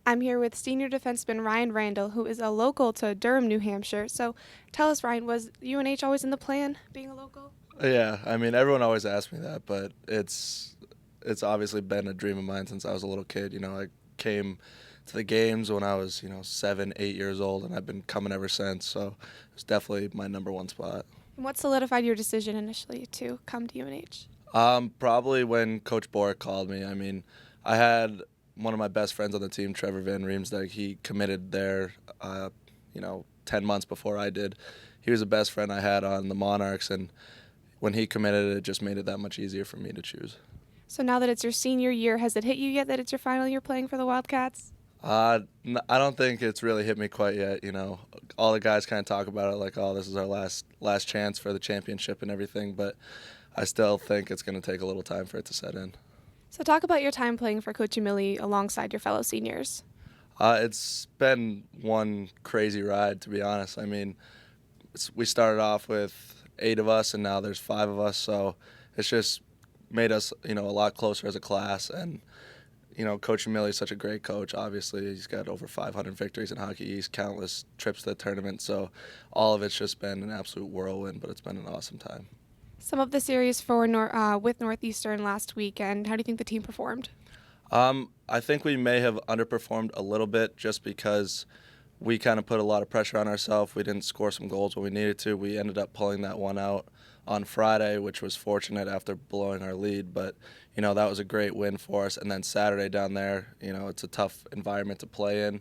I'm here with senior defenseman Ryan Randall, who is a local to Durham, New Hampshire. So tell us, Ryan, was UNH always in the plan, being a local? Yeah, I mean, everyone always asks me that, but it's obviously been a dream of mine since I was a little kid. I came to the games when I was 7, 8 years old, and I've been coming ever since. So it's definitely my number one spot. And what solidified your decision initially to come to UNH? Probably when Coach Bork called me. I mean, I had one of my best friends on the team, Trevor Van Riemsdyk. He committed there, 10 months before I did. He was the best friend I had on the Monarchs, and when he committed, it just made it that much easier for me to choose. So now that it's your senior year, has it hit you yet that it's your final year playing for the Wildcats? I don't think it's really hit me quite yet. All the guys kind of talk about it like, oh, this is our last chance for the championship and everything, but I still think it's going to take a little time for it to set in. So talk about your time playing for Coach Emili alongside your fellow seniors. It's been one crazy ride, to be honest. I mean, we started off with 8 of us, and now there's 5 of us, so it's just made us, a lot closer as a class. And, Coach Emili is such a great coach. Obviously, he's got over 500 victories in Hockey East, countless trips to the tournament, so all of it's just been an absolute whirlwind, but it's been an awesome time. Some of the series for with Northeastern last weekend, how do you think the team performed? I think we may have underperformed a little bit just because we kind of put a lot of pressure on ourselves. We didn't score some goals when we needed to. We ended up pulling that one out on Friday, which was fortunate after blowing our lead. But, that was a great win for us. And then Saturday down there, it's a tough environment to play in.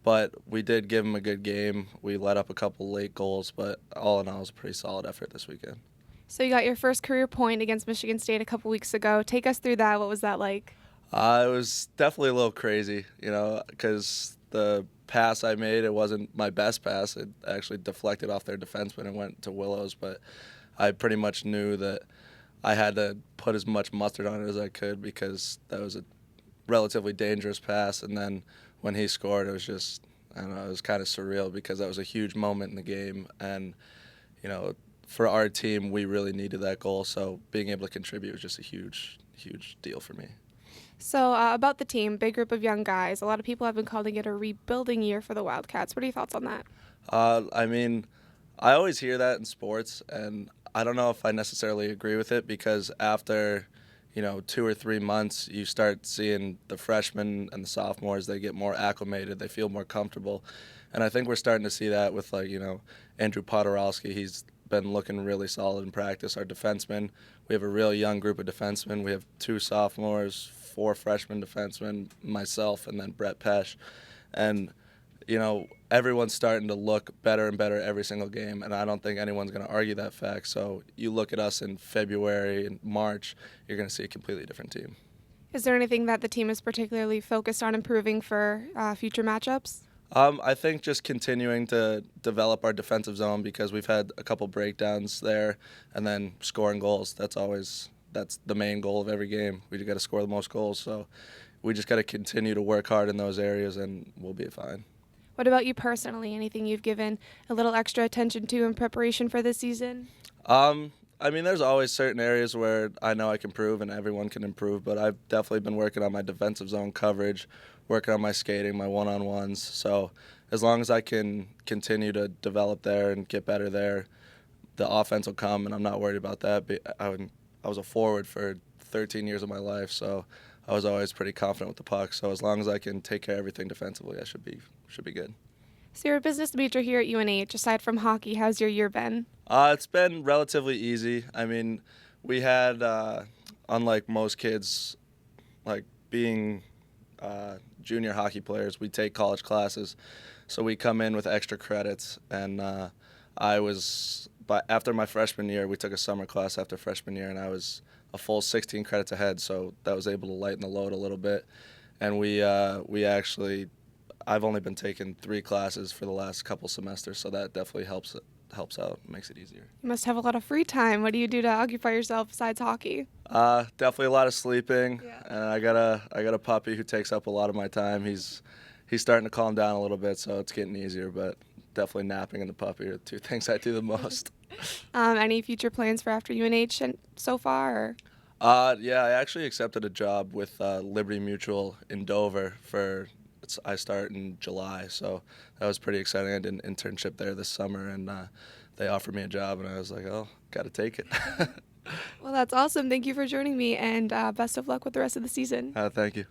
But we did give them a good game. We let up a couple late goals, but all in all, it was a pretty solid effort this weekend. So you got your first career point against Michigan State a couple weeks ago. Take us through that. What was that like? It was definitely a little crazy, because the pass I made, it wasn't my best pass. It actually deflected off their defenseman and went to Willows, but I pretty much knew that I had to put as much mustard on it as I could because that was a relatively dangerous pass. And then when he scored, it was just, I don't know, it was kind of surreal because that was a huge moment in the game. And, for our team, we really needed that goal, so being able to contribute was just a huge, huge deal for me. So about the team, big group of young guys. A lot of people have been calling it a rebuilding year for the Wildcats. What are your thoughts on that? I mean, I always hear that in sports, and I don't know if I necessarily agree with it because after, 2 or 3 months, you start seeing the freshmen and the sophomores, they get more acclimated, they feel more comfortable. And I think we're starting to see that with, Andrew Podorowski. He's been looking really solid in practice. Our defensemen, we have a real young group of defensemen. We have 2 sophomores, 4 freshman defensemen, myself, and then Brett Pesch. And, everyone's starting to look better and better every single game, and I don't think anyone's going to argue that fact. So you look at us in February and March, you're going to see a completely different team. Is there anything that the team is particularly focused on improving for future matchups? I think just continuing to develop our defensive zone because we've had a couple breakdowns there, and then scoring goals. That's the main goal of every game. We got to score the most goals, so we just got to continue to work hard in those areas, and we'll be fine. What about you personally? Anything you've given a little extra attention to in preparation for this season? I mean, there's always certain areas where I know I can improve and everyone can improve, but I've definitely been working on my defensive zone coverage, working on my skating, my one-on-ones. So as long as I can continue to develop there and get better there, the offense will come, and I'm not worried about that. But I was a forward for 13 years of my life, so I was always pretty confident with the puck. So as long as I can take care of everything defensively, I should be good. So you're a business major here at UNH. Aside from hockey, how's your year been? It's been relatively easy. I mean, we had, unlike most kids, like being junior hockey players, we take college classes. So we come in with extra credits. And after my freshman year, we took a summer class after freshman year, and I was a full 16 credits ahead. So that was able to lighten the load a little bit. And I've only been taking 3 classes for the last couple semesters, so that definitely helps out, makes it easier. You must have a lot of free time. What do you do to occupy yourself besides hockey? Definitely a lot of sleeping. Yeah. And I got a puppy who takes up a lot of my time. He's starting to calm down a little bit, so it's getting easier, but definitely napping and the puppy are the 2 things I do the most. Any future plans for after UNH so far? Or? Yeah, I actually accepted a job with Liberty Mutual in Dover for I start in July, so that was pretty exciting. I did an internship there this summer, and they offered me a job, and I was like, oh, got to take it. Well, that's awesome. Thank you for joining me, and best of luck with the rest of the season. Thank you.